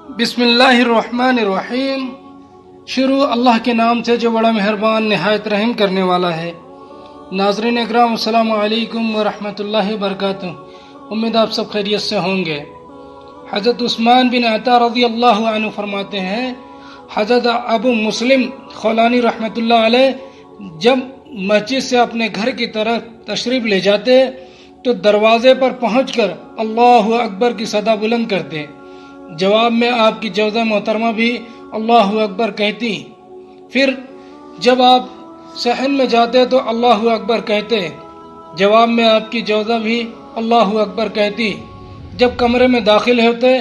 بسم اللہ الرحمن الرحیم۔ شروع اللہ کے نام سے جو بڑا مہربان نہایت رحم کرنے والا ہے۔ ناظرین اکرام، السلام علیکم ورحمۃ اللہ وبرکاتہ۔ امید آپ سب خیریت سے ہوں گے۔ حضرت عثمان بن عطا رضی اللہ عنہ فرماتے ہیں، حضرت ابو مسلم خولانی رحمۃ اللہ علیہ جب مسجد سے اپنے گھر کی طرف تشریف لے جاتے تو دروازے پر پہنچ کر اللہ اکبر کی صدا بلند کرتے۔ جواب میں آپ کی جوزہ محترمہ بھی اللہ اکبر کہتی۔ پھر جب آپ صحن میں جاتے تو اللہ اکبر کہتے۔ جواب میں آپ کی جوزہ بھی اللہ اکبر کہتی۔ جب کمرے میں داخل ہوتے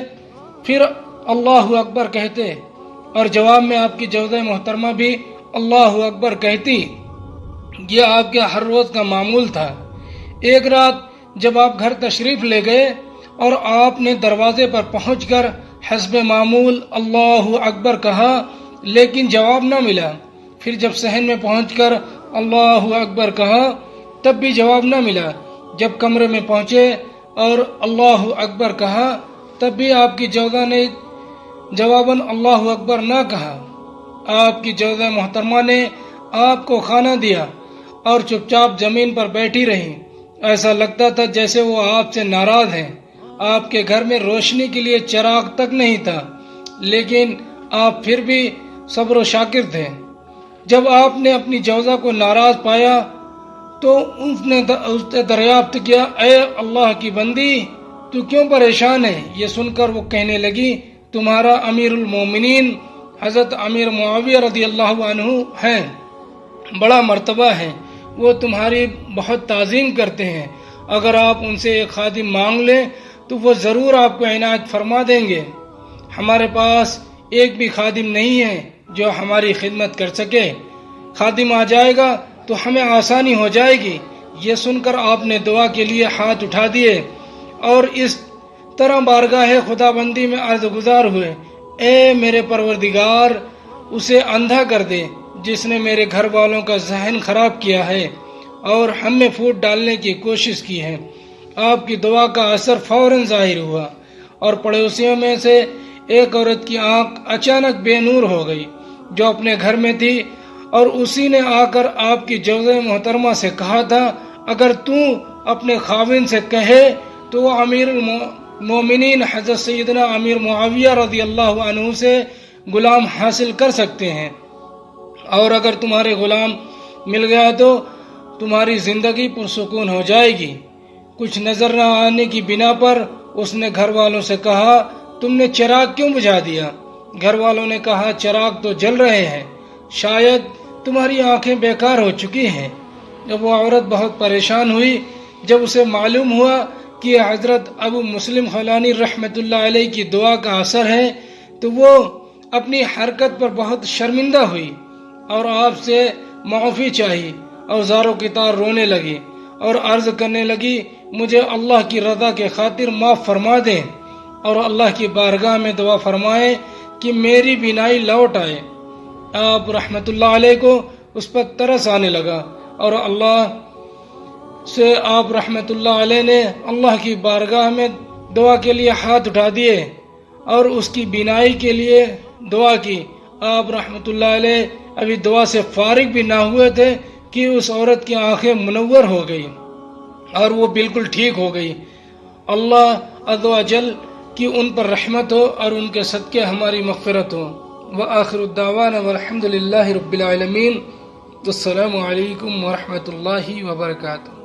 پھر اللہ اکبر کہتے اور جواب میں آپ کی جوزہ محترمہ بھی اللہ اکبر کہتی۔ یہ آپ کے ہر روز کا معمول تھا۔ ایک رات جب آپ گھر تشریف لے گئے اور آپ نے دروازے پر پہنچ کر حسب معمول اللہ اکبر کہا لیکن جواب نہ ملا۔ پھر جب صحن میں پہنچ کر اللہ اکبر کہا تب بھی جواب نہ ملا۔ جب کمرے میں پہنچے اور اللہ اکبر کہا تب بھی آپ کی جوزہ نے جواباً اللہ اکبر نہ کہا۔ آپ کی جوزہ محترمہ نے آپ کو کھانا دیا اور چپ چاپ زمین پر بیٹھی رہی۔ ایسا لگتا تھا جیسے وہ آپ سے ناراض ہیں۔ آپ کے گھر میں روشنی کے لیے چراغ تک نہیں تھا، لیکن آپ پھر بھی صبر و شاکر تھے۔ جب آپ نے اپنی جوزہ کو ناراض پایا تو اس نے دریافت کیا، اے اللہ کی بندی، تو کیوں پریشان ہے؟ یہ سن کر وہ کہنے لگی، تمہارا امیر المومنین حضرت امیر معاویہ رضی اللہ عنہ ہیں، بڑا مرتبہ ہے، وہ تمہاری بہت تعظیم کرتے ہیں۔ اگر آپ ان سے ایک خادم مانگ لیں تو وہ ضرور آپ کو عنایت فرما دیں گے۔ ہمارے پاس ایک بھی خادم نہیں ہے جو ہماری خدمت کر سکے۔ خادم آ جائے گا تو ہمیں آسانی ہو جائے گی۔ یہ سن کر آپ نے دعا کے لیے ہاتھ اٹھا دیے اور اس طرح بارگاہ خدا بندی میں عرض گزار ہوئے، اے میرے پروردگار، اسے اندھا کر دے جس نے میرے گھر والوں کا ذہن خراب کیا ہے اور ہم میں پھوٹ ڈالنے کی کوشش کی ہے۔ آپ کی دعا کا اثر فوراً ظاہر ہوا اور پڑوسیوں میں سے ایک عورت کی آنکھ اچانک بے نور ہو گئی جو اپنے گھر میں تھی، اور اسی نے آ کر آپ کی جوزہ محترمہ سے کہا تھا، اگر تو اپنے خاوند سے کہے تو وہ امیر المومنین حضرت سیدنا امیر معاویہ رضی اللہ عنہ سے غلام حاصل کر سکتے ہیں، اور اگر تمہارے غلام مل گیا تو تمہاری زندگی پرسکون ہو جائے گی۔ کچھ نظر نہ آنے کی بنا پر اس نے گھر والوں سے کہا، تم نے چراغ کیوں بجھا دیا؟ گھر والوں نے کہا، چراغ تو جل رہے ہیں، شاید تمہاری آنکھیں بیکار ہو چکی ہیں۔ جب وہ عورت بہت پریشان ہوئی، جب اسے معلوم ہوا کہ حضرت ابو مسلم خولانی رحمۃ اللہ علیہ کی دعا کا اثر ہے تو وہ اپنی حرکت پر بہت شرمندہ ہوئی اور آپ سے معافی چاہی اور زاروں کی طرح رونے لگی اور عرض کرنے لگی، مجھے اللہ کی رضا کے خاطر معاف فرما دیں اور اللہ کی بارگاہ میں دعا فرمائیں کہ میری بینائی لوٹ آئے۔ آپ رحمت اللہ علیہ کو اس پر ترس آنے لگا اور اللہ سے آپ رحمت اللہ علیہ نے اللہ کی بارگاہ میں دعا کے لیے ہاتھ اٹھا دیے اور اس کی بینائی کے لیے دعا کی۔ آپ رحمت اللہ علیہ ابھی دعا سے فارغ بھی نہ ہوئے تھے کہ اس عورت کی آنکھیں منور ہو گئی اور وہ بالکل ٹھیک ہو گئی۔ اللہ عز و جل کی ان پر رحمت ہو اور ان کے صدقے ہماری مغفرت ہو۔ وآخر الدعوانا والحمد للہ رب العالمین۔ السلام علیکم ورحمۃ اللہ وبرکاتہ۔